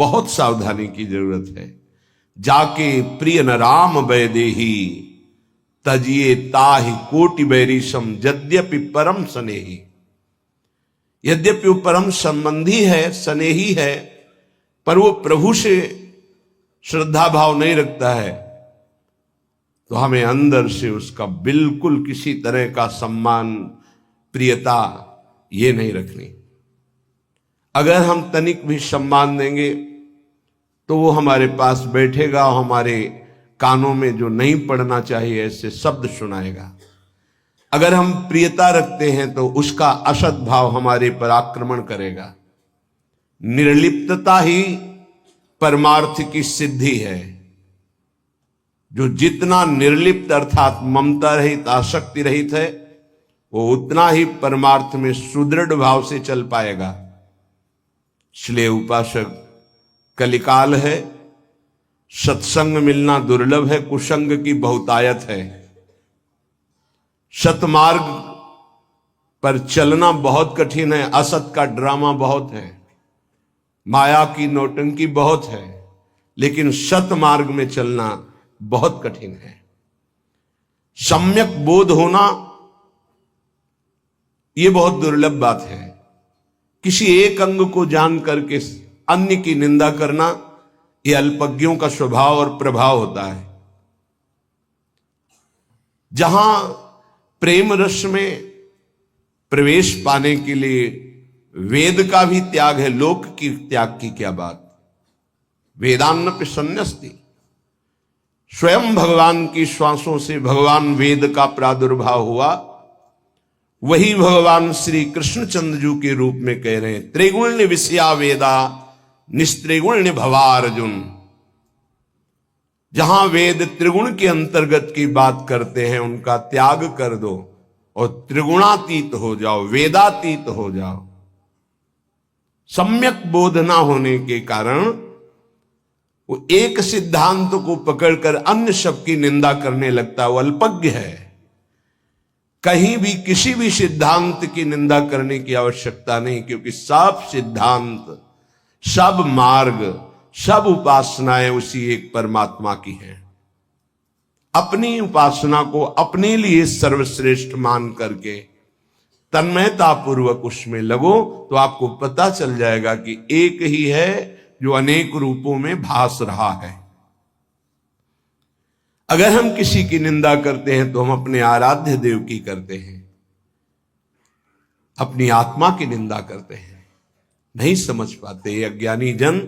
बहुत सावधानी की जरूरत है। जाके प्रिय न राम वैदेही, तजिए ताहि कोटि बैरीशम, यद्यपि परम स्नेही। यद्यपि वो परम संबंधी है, स्नेही है, पर वो प्रभु से श्रद्धा भाव नहीं रखता है, तो हमें अंदर से उसका बिल्कुल किसी तरह का सम्मान, प्रियता ये नहीं रखनी। अगर हम तनिक भी सम्मान देंगे तो वो हमारे पास बैठेगा और हमारे कानों में जो नहीं पड़ना चाहिए ऐसे शब्द सुनाएगा। अगर हम प्रियता रखते हैं तो उसका असद भाव हमारे पर आक्रमण करेगा। निर्लिप्तता ही परमार्थ की सिद्धि है। जो जितना निर्लिप्त अर्थात ममता रहित, आसक्ति रहित है, वो उतना ही परमार्थ में सुदृढ़ भाव से चल पाएगा। इसलिए उपासक, कलिकाल है, सत्संग मिलना दुर्लभ है, कुसंग की बहुतायत है। सतमार्ग पर चलना बहुत कठिन है, असत का ड्रामा बहुत है, माया की नौटंकी बहुत है, लेकिन सतमार्ग में चलना बहुत कठिन है। सम्यक बोध होना यह बहुत दुर्लभ बात है। किसी एक अंग को जान करके अन्य की निंदा करना, यह अल्पज्ञों का स्वभाव और प्रभाव होता है। जहां प्रेम रस में प्रवेश पाने के लिए वेद का भी त्याग है, लोक की त्याग की क्या बात। वेदान्न संन्यस्ति, स्वयं भगवान की श्वासों से भगवान वेद का प्रादुर्भाव हुआ। वही भगवान श्री कृष्णचंद्र जी के रूप में कह रहे हैं, त्रिगुण विषया वेदा निस्त्रिगुण भवा अर्जुन। जहां वेद त्रिगुण के अंतर्गत की बात करते हैं, उनका त्याग कर दो और त्रिगुणातीत हो जाओ, वेदातीत हो जाओ। सम्यक बोध ना होने के कारण वो एक सिद्धांत को पकड़कर अन्य सब की निंदा करने लगता है, वो अल्पज्ञ है। कहीं भी किसी भी सिद्धांत की निंदा करने की आवश्यकता नहीं, क्योंकि सब सिद्धांत, सब मार्ग, सब उपासनाएं उसी एक परमात्मा की हैं। अपनी उपासना को अपने लिए सर्वश्रेष्ठ मान करके तन्मयता पूर्वक उसमें लगो, तो आपको पता चल जाएगा कि एक ही है जो अनेक रूपों में भास रहा है। अगर हम किसी की निंदा करते हैं तो हम अपने आराध्य देव की करते हैं, अपनी आत्मा की निंदा करते हैं। नहीं समझ पाते ये अज्ञानी जन।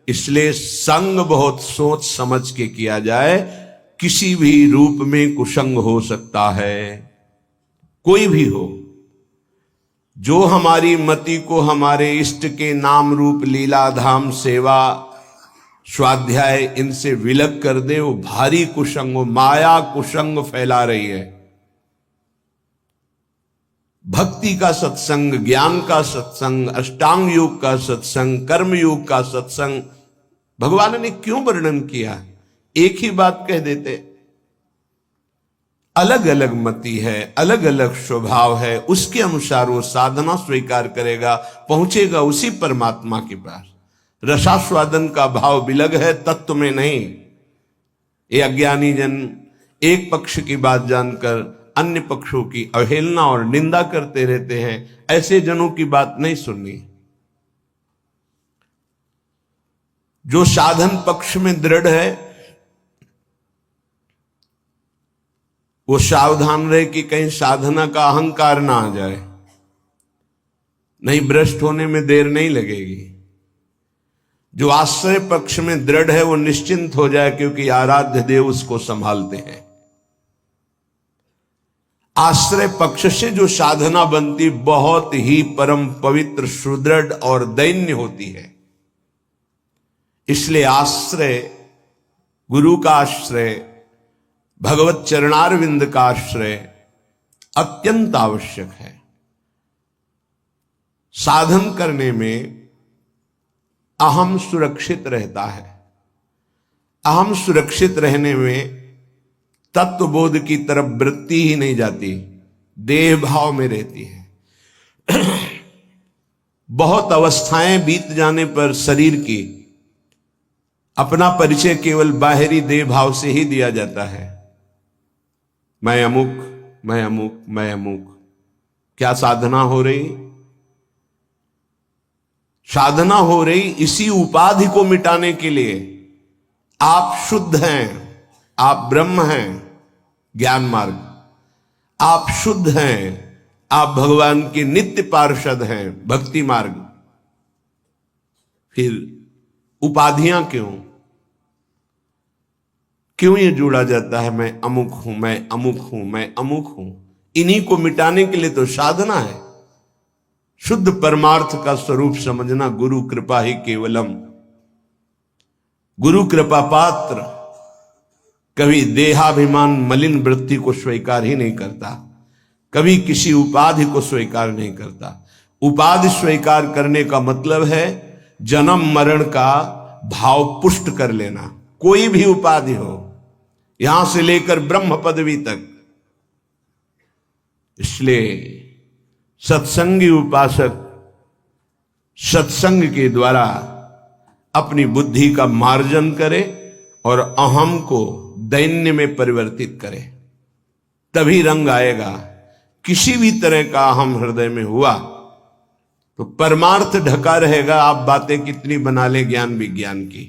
इसलिए संग बहुत सोच समझ के किया जाए। किसी भी रूप में कुसंग हो सकता है, कोई भी हो। जो हमारी मति को हमारे इष्ट के नाम रूप लीला धाम सेवा स्वाध्याय इनसे विलग कर दे, वो भारी कुसंग, वो माया कुसंग फैला रही है। भक्ति का सत्संग, ज्ञान का सत्संग, अष्टांग योग का सत्संग, कर्म योग का सत्संग भगवान ने क्यों वर्णन किया? एक ही बात कह देते। अलग अलग मति है, अलग अलग स्वभाव है, उसके अनुसार वो साधना स्वीकार करेगा, पहुंचेगा उसी परमात्मा के पास। रसास्वादन का भाव विलग है, तत्व में नहीं। ये अज्ञानी जन एक पक्ष की बात जानकर अन्य पक्षों की अवहेलना और निंदा करते रहते हैं। ऐसे जनों की बात नहीं सुननी। जो साधन पक्ष में दृढ़ है वो सावधान रहे कि कहीं साधना का अहंकार ना आ जाए, नहीं भ्रष्ट होने में देर नहीं लगेगी। जो आश्रय पक्ष में दृढ़ है वो निश्चिंत हो जाए, क्योंकि आराध्य देव उसको संभालते हैं। आश्रय पक्ष से जो साधना बनती बहुत ही परम पवित्र, सुदृढ़ और दैन्य होती है। इसलिए आश्रय, गुरु का आश्रय, भगवत चरणारविंद का आश्रय अत्यंत आवश्यक है। साधन करने में अहम सुरक्षित रहता है। अहम सुरक्षित रहने में तत्वबोध की तरफ वृत्ति ही नहीं जाती, देह भाव में रहती है। बहुत अवस्थाएं बीत जाने पर शरीर की अपना परिचय केवल बाहरी देह भाव से ही दिया जाता है। मैं अमुक, मैं अमुक, मैं अमुक। क्या साधना हो रही? साधना हो रही इसी उपाधि को मिटाने के लिए। आप शुद्ध हैं, आप ब्रह्म हैं, ज्ञान मार्ग। आप शुद्ध हैं, आप भगवान के नित्य पार्षद हैं, भक्ति मार्ग। फिर उपाधियां क्यों? क्यों ये जोड़ा जाता है? मैं अमुक हूं, मैं अमुक हूं, मैं अमुक हूं। इन्हीं को मिटाने के लिए तो साधना है। शुद्ध परमार्थ का स्वरूप समझना गुरु कृपा ही केवलम। गुरु कृपा पात्र कभी देहाभिमान मलिन वृत्ति को स्वीकार ही नहीं करता, कभी किसी उपाधि को स्वीकार नहीं करता। उपाधि स्वीकार करने का मतलब है जन्म मरण का भाव पुष्ट कर लेना। कोई भी उपाधि हो, यहां से लेकर ब्रह्म पदवी तक। इसलिए सत्संगी उपासक सत्संग के द्वारा अपनी बुद्धि का मार्जन करे और अहम को दैन्य में परिवर्तित करे, तभी रंग आएगा। किसी भी तरह का अहम हृदय में हुआ तो परमार्थ ढका रहेगा। आप बातें कितनी बना ले ज्ञान विज्ञान की।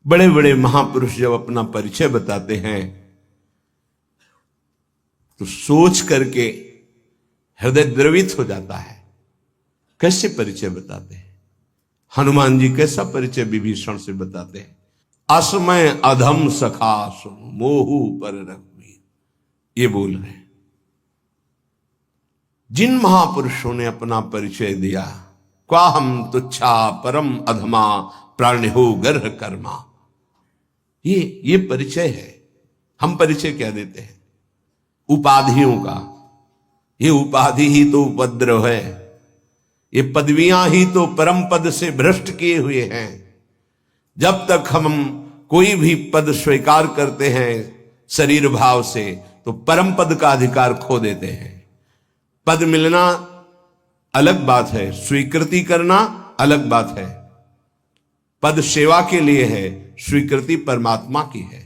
बड़े बड़े महापुरुष जब अपना परिचय बताते हैं तो सोच करके हृदय द्रवित हो जाता है। कैसे परिचय बताते हैं? हनुमान जी कैसा परिचय विभीषण से बताते हैं? असमय अधम सखा सुन मोहू पर रघुवीर, ये बोल रहे हैं। जिन महापुरुषों ने अपना परिचय दिया, क्वा हम तुच्छा परम अधमा प्राणिहो गर्ह कर्मा, ये परिचय है। हम परिचय क्या देते हैं? उपाधियों का। ये उपाधि ही तो उपद्रव है, ये पदवियां ही तो परम पद से भ्रष्ट किए हुए हैं। जब तक हम कोई भी पद स्वीकार करते हैं शरीर भाव से, तो परम पद का अधिकार खो देते हैं। पद मिलना अलग बात है, स्वीकृति करना अलग बात है। पद सेवा के लिए है, स्वीकृति परमात्मा की है।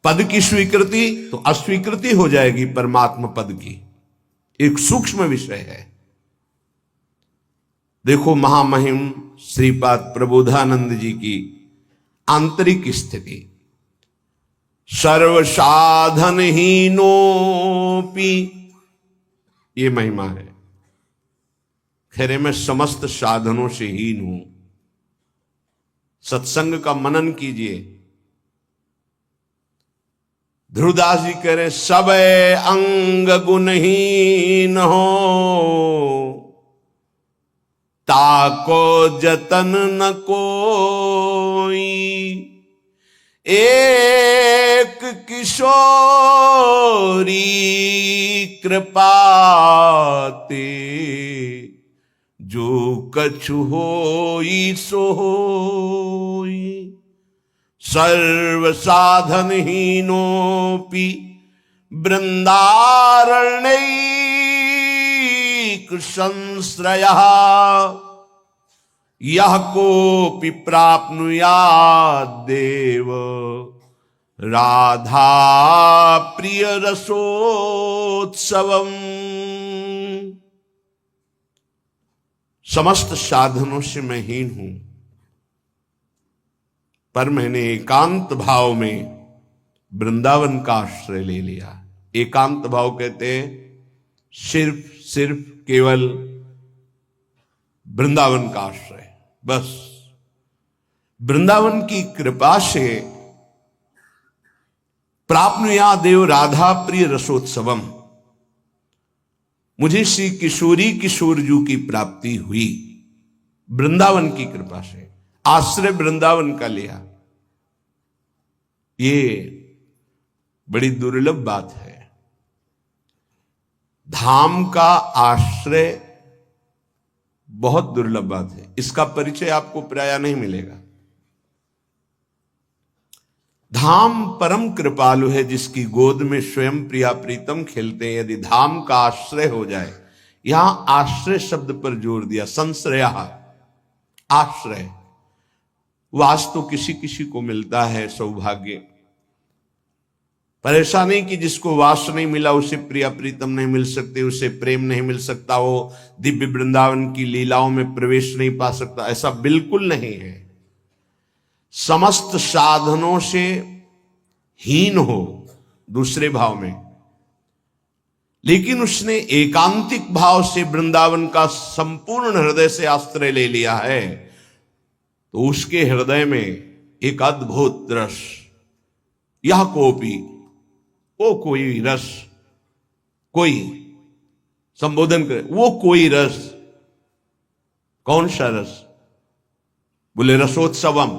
पद की स्वीकृति तो अस्वीकृति हो जाएगी परमात्मा पद की। एक सूक्ष्म विषय है। देखो महामहिम श्रीपाद प्रबोधानंद जी की आंतरिक स्थिति। सर्व साधन हीनोपि, ये महिमा है। खैरे मैं समस्त साधनों से हीन हूं। सत्संग का मनन कीजिए। ध्रुवदास जी कह रहे सब अंग गुणहीन हो, ताको जतन न कोई। एक किशोरी कृपाते, जो कछु होई सो होई। सर्व साधन हीनोपि वृंदारण्यैक संश्रयः, यह कोपि प्राप्नुयात् देव राधा प्रिय रसोत्सवम्। समस्त साधनों से मैं हीन हूं, पर मैंने एकांत भाव में वृंदावन का आश्रय ले लिया। एकांत भाव कहते हैं सिर्फ केवल वृंदावन का आश्रय। बस वृंदावन की कृपा से प्राप्नुया देव राधा प्रिय रसोत्सवम, मुझे श्री किशोरी किशोरजू की प्राप्ति हुई वृंदावन की कृपा से। आश्रय वृंदावन का लिया। ये बड़ी दुर्लभ बात है। धाम का आश्रय बहुत दुर्लभ बात है। इसका परिचय आपको प्रायः नहीं मिलेगा। धाम परम कृपालु है, जिसकी गोद में स्वयं प्रिया प्रीतम खेलते हैं। यदि धाम का आश्रय हो जाए, यहां आश्रय शब्द पर जोर दिया, संश्रया। आश्रय। वास तो किसी किसी को मिलता है, सौभाग्य, पर ऐसा नहीं कि जिसको वास नहीं मिला उसे प्रिया प्रीतम नहीं मिल सकते, उसे प्रेम नहीं मिल सकता, वो दिव्य वृंदावन की लीलाओं में प्रवेश नहीं पा सकता। ऐसा बिल्कुल नहीं है। समस्त साधनों से हीन हो दूसरे भाव में, लेकिन उसने एकांतिक भाव से वृंदावन का संपूर्ण हृदय से आश्रय ले लिया है, तो उसके हृदय में एक अद्भुत रस, यह कोपी, वो कोई रस, कोई संबोधन करे, वो कोई रस। कौन सा रस? बोले रसोत्सवम,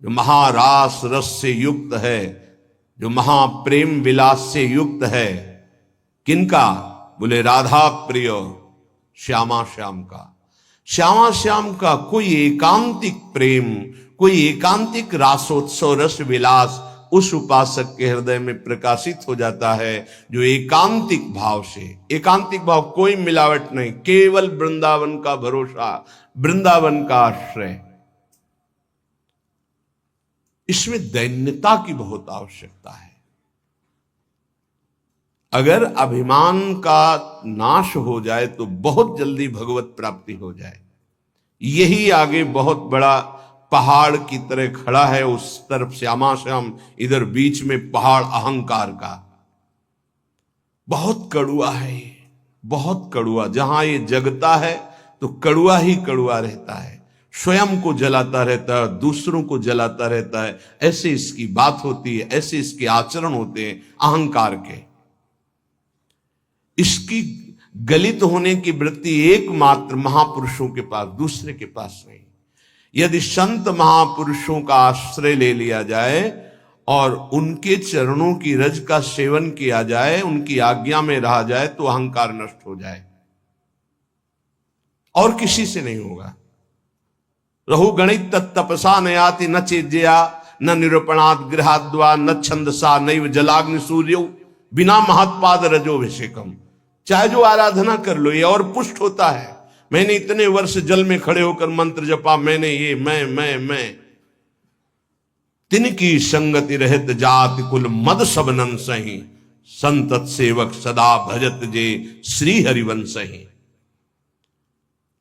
जो महारास रस से युक्त है, जो महाप्रेम विलास से युक्त है। किनका? बोले राधा प्रिय श्यामा श्याम का। श्यामा श्याम का कोई एकांतिक प्रेम, कोई एकांतिक रासोत्सव रस विलास उस उपासक के हृदय में प्रकाशित हो जाता है, जो एकांतिक भाव से, एकांतिक भाव, कोई मिलावट नहीं, केवल वृंदावन का भरोसा, वृंदावन का आश्रय। इसमें दैन्यता की बहुत आवश्यकता है। अगर अभिमान का नाश हो जाए तो बहुत जल्दी भगवत प्राप्ति हो जाए। यही आगे बहुत बड़ा पहाड़ की तरह खड़ा है, उस तरफ श्यामा श्याम, इधर बीच में पहाड़ अहंकार का। बहुत कड़ुआ है ये, बहुत कड़ुआ। जहां ये जगता है तो कड़ुआ ही कड़ुआ रहता है, स्वयं को जलाता रहता है, दूसरों को जलाता रहता है। ऐसे इसकी बात होती है, ऐसे इसके आचरण होते हैं अहंकार के। इसकी गलित होने की वृत्ति एकमात्र महापुरुषों के पास, दूसरे के पास नहीं। यदि संत महापुरुषों का आश्रय ले लिया जाए और उनके चरणों की रज का सेवन किया जाए, उनकी आज्ञा में रहा जाए, तो अहंकार नष्ट हो जाए। और किसी से नहीं होगा। रहु गणित तत्तपसा न याति न चेज्या न निरूपणात् गृहाद्वा न छंदसा नैव जलाग्नि सूर्यो बिना महत्पाद रजोभिषेकम। चाहे जो आराधना कर लो, ये और पुष्ट होता है। मैंने इतने वर्ष जल में खड़े होकर मंत्र जपा, मैंने ये मैं तिनकी संगति रहत जाति कुल मद सबनन सही, संतत सेवक सदा भजत जे श्री हरिवंश ही।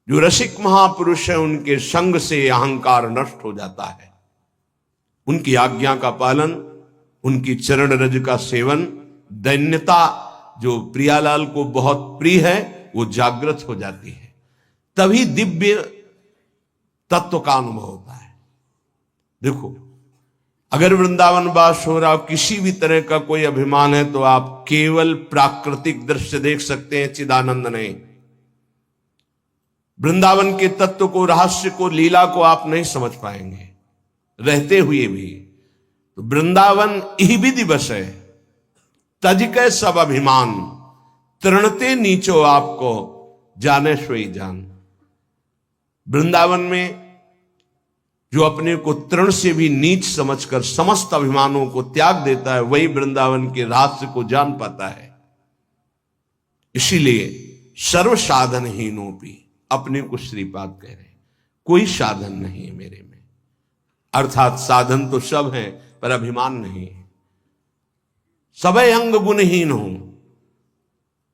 जो रसिक महापुरुष है, उनके संग से अहंकार नष्ट हो जाता है। उनकी आज्ञा का पालन, उनकी चरण रज का सेवन, दैन्यता जो प्रियालाल को बहुत प्रिय है, वो जागृत हो जाती है। तभी दिव्य तत्व का अनुभव होता है। देखो, अगर वृंदावन वास हो रहा, किसी भी तरह का कोई अभिमान है, तो आप केवल प्राकृतिक दृश्य देख सकते हैं, चिदानंद नहीं। वृंदावन के तत्व को, रहस्य को, लीला को आप नहीं समझ पाएंगे रहते हुए भी। तो वृंदावन ही दिवस है, तज के सब अभिमान, तृणते नीचो आपको जाने सोई जान। वृंदावन में जो अपने को तृण से भी नीच समझकर समस्त अभिमानों को त्याग देता है, वही वृंदावन के रहस्य को जान पाता है। इसीलिए सर्व साधनहीनोपि, अपने को श्रीपाद कह रहे हैं, कोई साधन नहीं है मेरे में। अर्थात साधन तो सब है, पर अभिमान नहीं है। सबे अंग गुणहीन हो,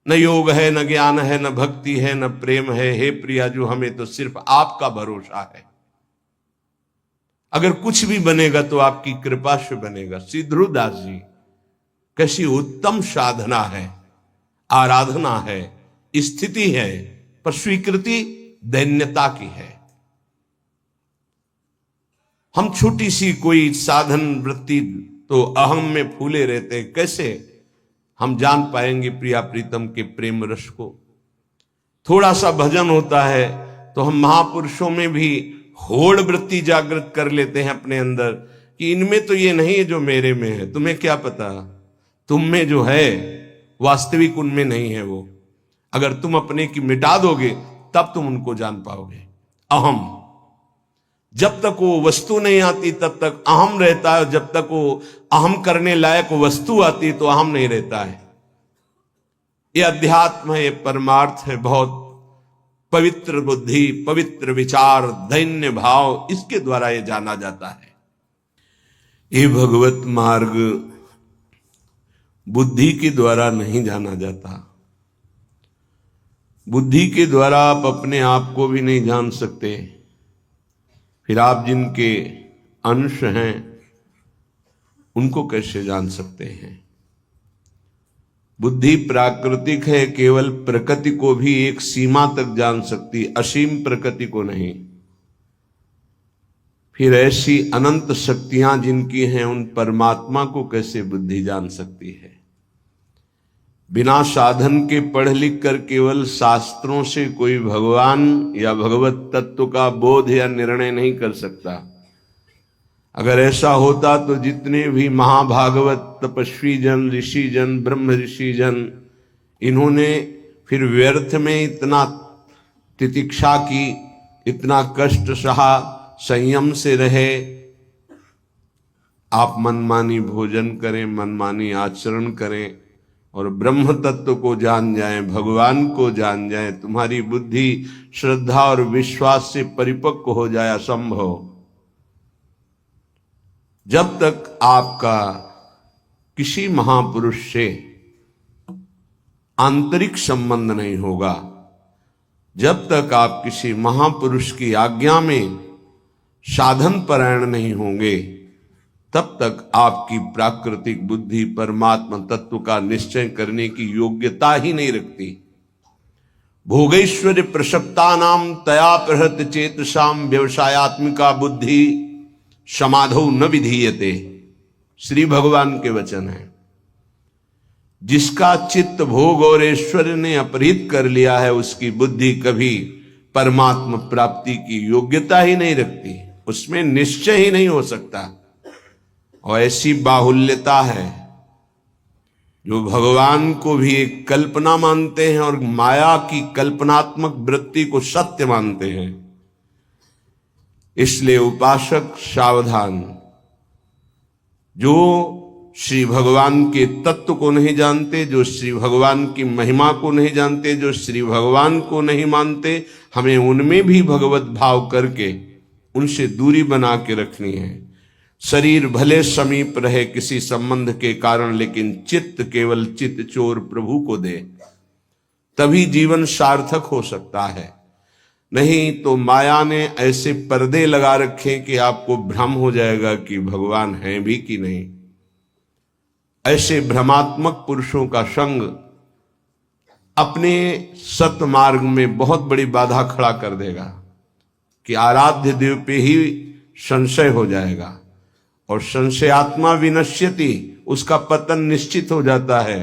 न योग है, न ज्ञान है, न भक्ति है, न प्रेम है। हे प्रिया, जो हमें तो सिर्फ आपका भरोसा है। अगर कुछ भी बनेगा तो आपकी कृपा से बनेगा। श्री ध्रुवदास जी, कैसी उत्तम साधना है, आराधना है, स्थिति है, पर स्वीकृति दैन्यता की है। हम छोटी सी कोई साधन वृत्ति तो अहम में फूले रहते हैं। कैसे हम जान पाएंगे प्रिया प्रीतम के प्रेम रस को? थोड़ा सा भजन होता है तो हम महापुरुषों में भी होड़ वृत्ति जागृत कर लेते हैं अपने अंदर कि इनमें तो ये नहीं है जो मेरे में है। तुम्हें क्या पता, तुम में जो है वास्तविक उनमें नहीं है वो। अगर तुम अपने की मिटा दोगे तब तुम उनको जान पाओगे। अहम, जब तक वो वस्तु नहीं आती तब तक अहम रहता है, जब तक वो अहम करने लायक वस्तु आती तो अहम नहीं रहता है। ये अध्यात्म है, ये परमार्थ है, बहुत पवित्र बुद्धि, पवित्र विचार, दैन्य भाव, इसके द्वारा ये जाना जाता है। ये भगवत मार्ग बुद्धि के द्वारा नहीं जाना जाता। बुद्धि के द्वारा आप अपने आप को भी नहीं जान सकते, फिर आप जिनके अंश हैं उनको कैसे जान सकते हैं। बुद्धि प्राकृतिक है, केवल प्रकृति को भी एक सीमा तक जान सकती, असीम प्रकृति को नहीं। फिर ऐसी अनंत शक्तियां जिनकी हैं, उन परमात्मा को कैसे बुद्धि जान सकती है। बिना साधन के पढ़ लिख कर केवल शास्त्रों से कोई भगवान या भगवत तत्व का बोध या निर्णय नहीं कर सकता। अगर ऐसा होता तो जितने भी महाभागवत तपस्वी जन, ऋषि जन, ब्रह्म ऋषि जन, इन्होंने फिर व्यर्थ में इतना तितिक्षा की, इतना कष्ट सहा, संयम से रहे। आप मनमानी भोजन करें, मनमानी आचरण करें और ब्रह्म तत्व को जान जाएं, भगवान को जान जाएं, तुम्हारी बुद्धि श्रद्धा और विश्वास से परिपक्व हो जाए, असंभव। जब तक आपका किसी महापुरुष से आंतरिक संबंध नहीं होगा, जब तक आप किसी महापुरुष की आज्ञा में साधन परायण नहीं होंगे, तब तक आपकी प्राकृतिक बुद्धि परमात्मा तत्व का निश्चय करने की योग्यता ही नहीं रखती। भोगैश्वर्य प्रसक्ता नाम तया प्रहृत चेतसाम व्यवसायत्मिका बुद्धि समाधौ न विधीयते। श्री भगवान के वचन है। जिसका चित्त भोग और ऐश्वर्य ने अपहृत कर लिया है, उसकी बुद्धि कभी परमात्मा प्राप्ति की योग्यता ही नहीं रखती, उसमें निश्चय ही नहीं हो सकता। और ऐसी बाहुल्यता है जो भगवान को भी एक कल्पना मानते हैं और माया की कल्पनात्मक वृत्ति को सत्य मानते हैं। इसलिए उपासक सावधान। जो श्री भगवान के तत्व को नहीं जानते, जो श्री भगवान की महिमा को नहीं जानते, जो श्री भगवान को नहीं मानते, हमें उनमें भी भगवत भाव करके उनसे दूरी बना के रखनी है। शरीर भले समीप रहे किसी संबंध के कारण, लेकिन चित्त केवल चित्त चोर प्रभु को दे, तभी जीवन सार्थक हो सकता है। नहीं तो माया ने ऐसे पर्दे लगा रखे कि आपको भ्रम हो जाएगा कि भगवान है भी कि नहीं। ऐसे भ्रमात्मक पुरुषों का संग अपने सतमार्ग में बहुत बड़ी बाधा खड़ा कर देगा कि आराध्य देव पे ही संशय हो जाएगा, और संशयात्मा विनश्यति, उसका पतन निश्चित हो जाता है।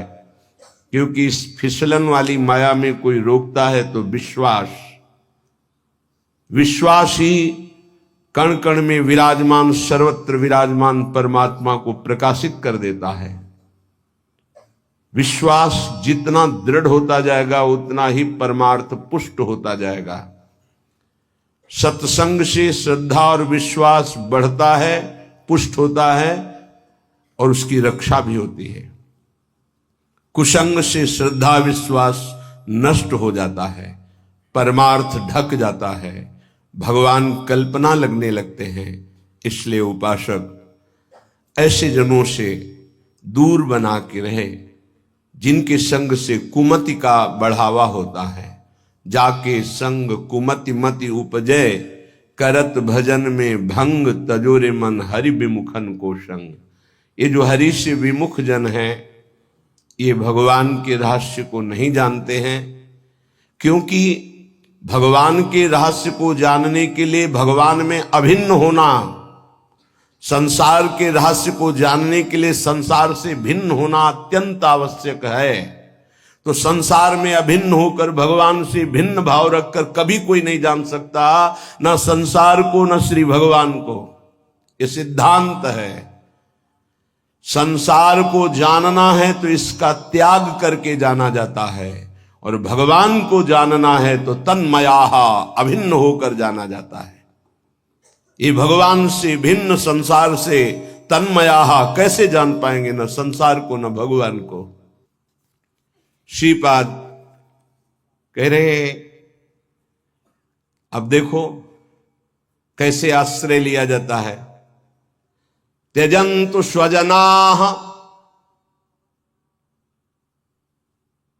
क्योंकि इस फिसलन वाली माया में कोई रोकता है तो विश्वास ही कण कण में विराजमान, सर्वत्र विराजमान परमात्मा को प्रकाशित कर देता है। विश्वास जितना दृढ़ होता जाएगा, उतना ही परमार्थ पुष्ट होता जाएगा। सत्संग से श्रद्धा और विश्वास बढ़ता है, पुष्ट होता है और उसकी रक्षा भी होती है। कुसंग से श्रद्धा विश्वास नष्ट हो जाता है, परमार्थ ढक जाता है, भगवान कल्पना लगने लगते हैं। इसलिए उपासक ऐसे जनों से दूर बना के रहे जिनके संग से कुमति का बढ़ावा होता है। जाके संग कुमति मति उपजय, करत भजन में भंग, तजोरे मन हरि विमुखन को संग। ये जो हरि से विमुख जन हैं, ये भगवान के रहस्य को नहीं जानते हैं। क्योंकि भगवान के रहस्य को जानने के लिए भगवान में अभिन्न होना, संसार के रहस्य को जानने के लिए संसार से भिन्न होना अत्यंत आवश्यक है। तो संसार में अभिन्न होकर भगवान से भिन्न भाव रखकर कभी कोई नहीं जान सकता, न संसार को न श्री भगवान को। ये सिद्धांत है। संसार को जानना है तो इसका त्याग करके जाना जाता है, और भगवान को जानना है तो तन्मयाहा, अभिन्न होकर जाना जाता है। ये भगवान से भिन्न संसार से तन्मयाहा कैसे जान पाएंगे, न संसार को न भगवान को। श्रीपाद कह रहे अब देखो कैसे आश्रय लिया जाता है। त्यजन्तु स्वजनाः,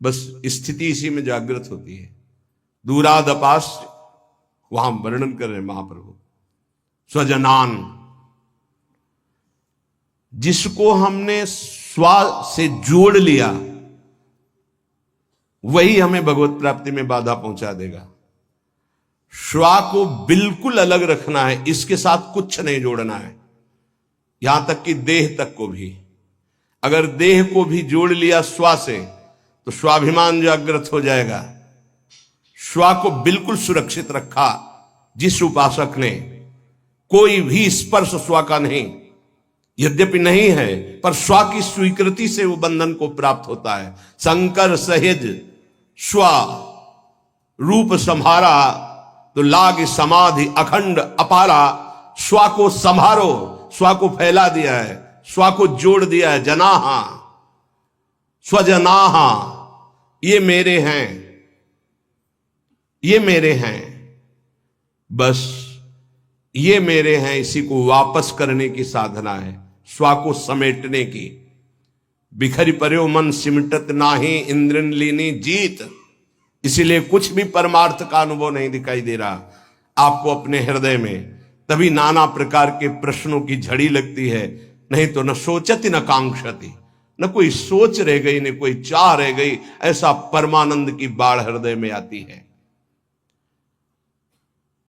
बस स्थिति इसी में जागृत होती है। दूरादपास वहां वर्णन कर रहे हैं महाप्रभु। स्वजनान, जिसको हमने स्वा से जोड़ लिया वही हमें भगवत प्राप्ति में बाधा पहुंचा देगा। श्वा को बिल्कुल अलग रखना है, इसके साथ कुछ नहीं जोड़ना है, यहां तक कि देह तक को भी। अगर देह को भी जोड़ लिया स्वा से तो स्वाभिमान जागृत हो जाएगा। श्वा को बिल्कुल सुरक्षित रखा जिस उपासक ने, कोई भी स्पर्श स्वा का नहीं, यद्यपि नहीं है पर स्वा की स्वीकृति से वो बंधन को प्राप्त होता है। शंकर सहेज स्वा रूप संहारा तो लाग समाधि अखंड अपारा। स्वा को संभारो, स्वा को फैला दिया है, स्वा को जोड़ दिया है। जनाहा स्वजनाहा, ये मेरे हैं, ये मेरे हैं, बस ये मेरे हैं। इसी को वापस करने की साधना है, स्वा को समेटने की। बिखरी पर्यो मन सिमटत नाही, इंद्रन लीनी जीत। इसीलिए कुछ भी परमार्थ का अनुभव नहीं दिखाई दे रहा आपको अपने हृदय में। तभी नाना प्रकार के प्रश्नों की झड़ी लगती है। नहीं तो न सोचती न कांक्षती, न कोई सोच रह गई न कोई चाह रह गई। ऐसा परमानंद की बाढ़ हृदय में आती है।